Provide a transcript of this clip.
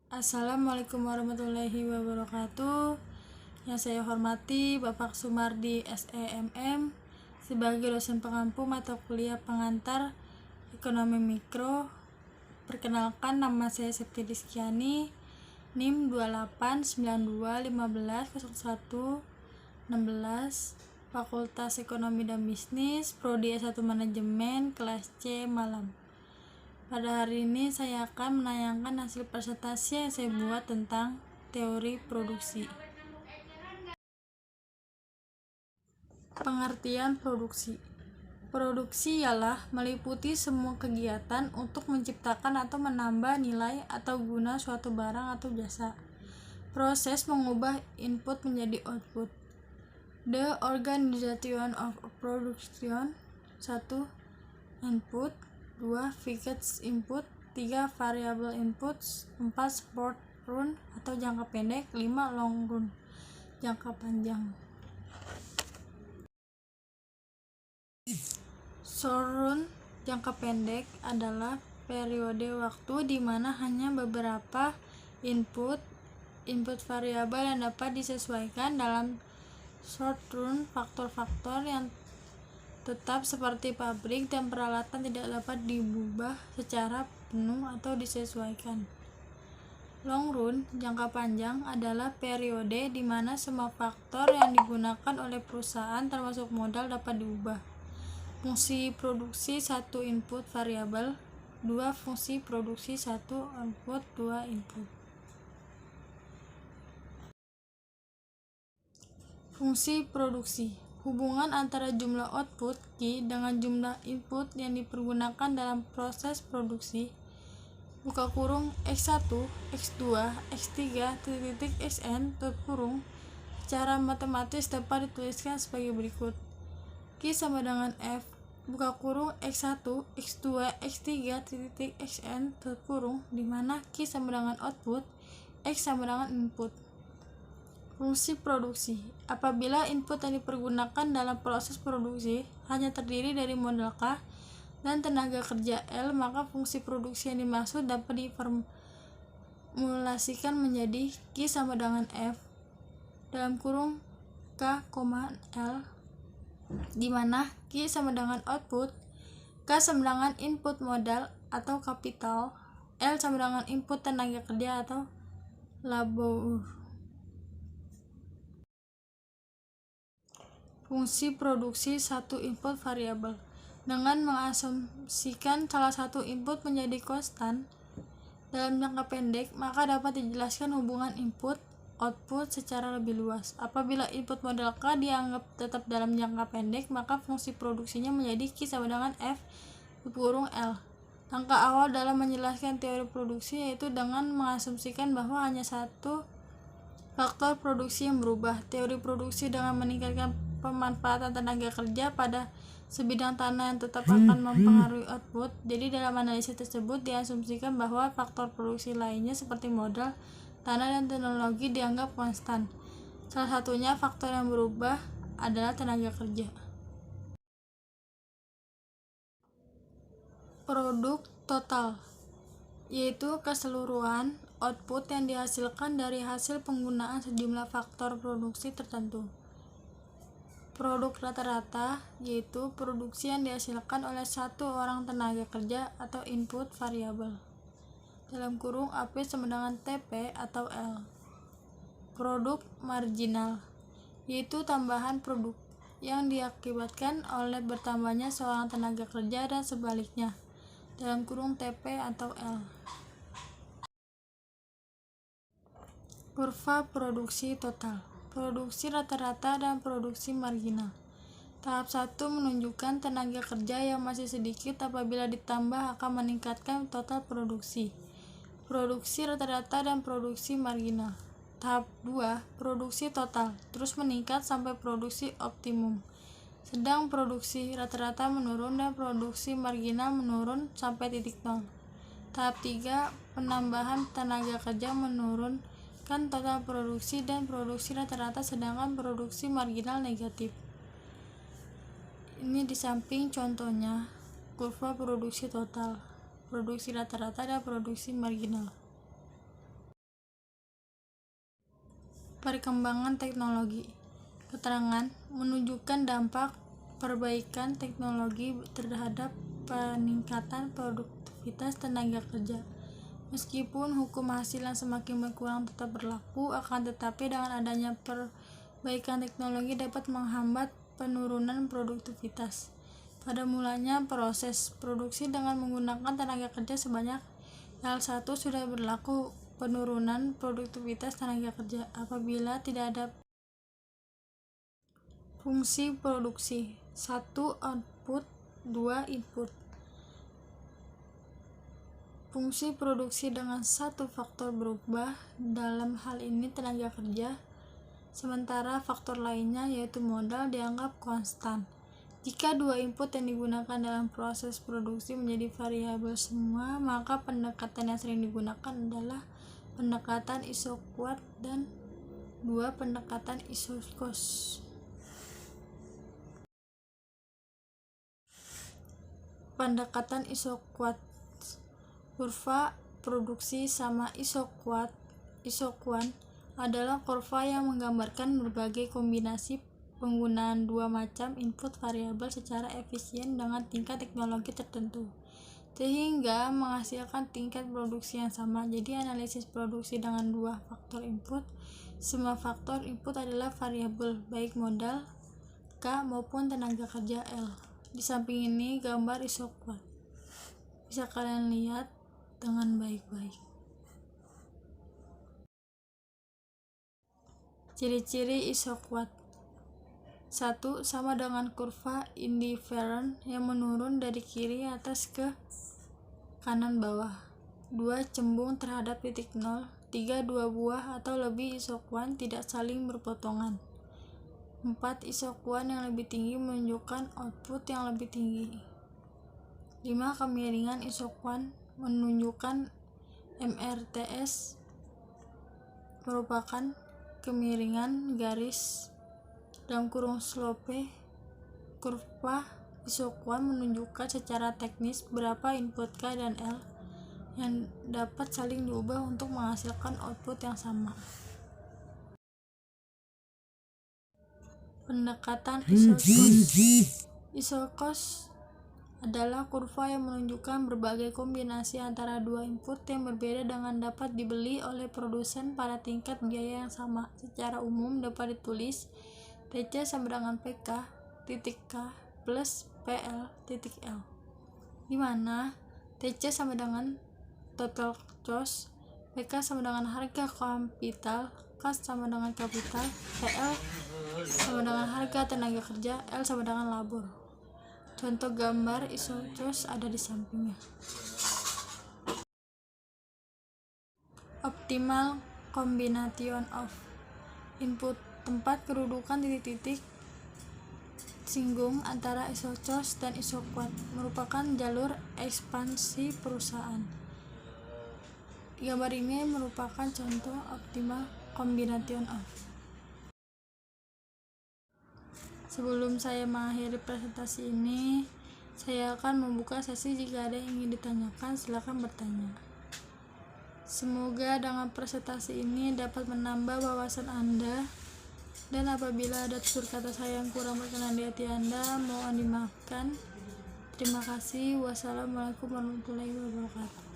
Assalamualaikum warahmatullahi wabarakatuh. Yang saya hormati Bapak Sumardi SEMM sebagai dosen pengampu mata kuliah pengantar Ekonomi Mikro. Perkenalkan, nama saya Septi Rizkyani, NIM 2892150116, Fakultas Ekonomi dan Bisnis, Prodi S1 Manajemen, kelas C, Malam. Pada hari ini saya akan menayangkan hasil presentasi yang saya buat tentang teori produksi. Pengertian produksi. Produksi ialah meliputi semua kegiatan untuk menciptakan atau menambah nilai atau guna suatu barang atau jasa. Proses mengubah input menjadi output. The organization of production. 1. Input. 2. Fixed input. 3. Variable inputs. 4. Short run atau jangka pendek. 5. Long run, jangka panjang. Short run, jangka pendek, adalah periode waktu di mana hanya beberapa input variabel yang dapat disesuaikan. Dalam short run, faktor-faktor yang tetap seperti pabrik dan peralatan tidak dapat diubah secara penuh atau disesuaikan. Long run, jangka panjang, adalah periode di mana semua faktor yang digunakan oleh perusahaan termasuk modal dapat diubah. Fungsi produksi 1 input variabel. 2. Fungsi produksi 1 output 2 input. Fungsi produksi. Hubungan antara jumlah output Q dengan jumlah input yang dipergunakan dalam proses produksi. Buka kurung X1, X2, X3, Xn, tutup kurung. Secara matematis dapat dituliskan sebagai berikut. Q sama dengan F, buka kurung X1, X2, X3, Xn, tutup kurung, di mana Q sama dengan output, X sama dengan input. Fungsi produksi. Apabila input yang dipergunakan dalam proses produksi hanya terdiri dari modal K dan tenaga kerja L, maka fungsi produksi yang dimaksud dapat diformulasikan menjadi Q sama dengan F dalam kurung K, L, di mana Q sama dengan output, K sama dengan input modal atau kapital, L sama dengan input tenaga kerja atau labor. Fungsi produksi 1 input variabel. Dengan mengasumsikan salah satu input menjadi konstan dalam jangka pendek, maka dapat dijelaskan hubungan input-output secara lebih luas. Apabila input modal K dianggap tetap dalam jangka pendek, maka fungsi produksinya menjadi Q sama dengan F kurung L. Langkah awal dalam menjelaskan teori produksi yaitu dengan mengasumsikan bahwa hanya satu faktor produksi yang berubah. Teori produksi dengan meningkatkan pemanfaatan tenaga kerja pada sebidang tanah yang tetap akan mempengaruhi output. Jadi dalam analisis tersebut diasumsikan bahwa faktor produksi lainnya seperti modal, tanah, dan teknologi dianggap konstan. Salah satunya faktor yang berubah adalah tenaga kerja. Produk total yaitu keseluruhan output yang dihasilkan dari hasil penggunaan sejumlah faktor produksi tertentu. Produk rata-rata yaitu produksi yang dihasilkan oleh satu orang tenaga kerja atau input variabel. Dalam kurung AP sama dengan TP atau L. Produk marginal yaitu tambahan produk yang diakibatkan oleh bertambahnya seorang tenaga kerja dan sebaliknya. Dalam kurung TP atau L. Kurva produksi total, produksi rata-rata, dan produksi marginal. Tahap 1 menunjukkan tenaga kerja yang masih sedikit apabila ditambah akan meningkatkan total produksi. Produksi rata-rata dan produksi marginal. Tahap 2, produksi total, terus meningkat sampai produksi optimum. Sedang produksi rata-rata menurun dan produksi marginal menurun sampai titik nol. Tahap 3, penambahan tenaga kerja menurunkan total produksi dan produksi rata-rata, sedangkan produksi marginal negatif. Ini di samping contohnya kurva produksi total, produksi rata-rata, dan produksi marginal. perkembangan teknologi. Keterangan menunjukkan dampak perbaikan teknologi terhadap peningkatan produktivitas tenaga kerja. Meskipun hukum hasil yang semakin berkurang tetap berlaku, akan tetapi dengan adanya perbaikan teknologi dapat menghambat penurunan produktivitas. Pada mulanya proses produksi dengan menggunakan tenaga kerja sebanyak L1 sudah berlaku penurunan produktivitas tenaga kerja apabila tidak ada fungsi produksi. 1. Output. 2. Input. Fungsi produksi dengan satu faktor berubah, dalam hal ini tenaga kerja, sementara faktor lainnya yaitu modal dianggap konstan. Jika dua input yang digunakan dalam proses produksi menjadi variabel semua, maka pendekatan yang sering digunakan adalah pendekatan isoquant dan 2. Pendekatan isokos. Pendekatan isoquant. Kurva produksi sama isoquant adalah kurva yang menggambarkan berbagai kombinasi penggunaan dua macam input variabel secara efisien dengan tingkat teknologi tertentu, sehingga menghasilkan tingkat produksi yang sama. Jadi analisis produksi dengan dua faktor input. Semua faktor input adalah variabel, baik modal K maupun tenaga kerja L. Di samping ini gambar isoquant. Bisa kalian lihat dengan baik-baik. Ciri-ciri isoquant. 1. Sama dengan kurva indifferent yang menurun dari kiri atas ke kanan bawah. 2. Cembung terhadap titik nol. 3. Dua buah atau lebih isoquant tidak saling berpotongan. 4. Isoquant yang lebih tinggi menunjukkan output yang lebih tinggi. 5. Kemiringan isoquant menunjukkan MRTS merupakan kemiringan garis slope. Kurva isoquant menunjukkan secara teknis berapa input K dan L yang dapat saling diubah untuk menghasilkan output yang sama. Pendekatan isokos. Isokos adalah kurva yang menunjukkan berbagai kombinasi antara dua input yang berbeda dengan dapat dibeli oleh produsen pada tingkat biaya yang sama. Secara umum dapat ditulis TC sama dengan PK titik K plus PL titik L, di mana TC sama dengan total cost, PK sama dengan harga kapital, K sama dengan kapital, PL sama dengan harga tenaga kerja, L sama dengan labor. Contoh gambar isokos ada di sampingnya. Optimal combination of input. Tempat kedudukan titik-titik singgung antara isokos dan isoquant merupakan jalur ekspansi perusahaan. Gambar ini merupakan contoh optimal combination of. Sebelum saya mengakhiri presentasi ini, saya akan membuka sesi. Jika ada yang ingin ditanyakan, silakan bertanya. Semoga dengan presentasi ini dapat menambah wawasan Anda, dan apabila ada tutur kata saya yang kurang berkenan di hati Anda, mohon dimaafkan. Terima kasih. Wassalamualaikum warahmatullahi wabarakatuh.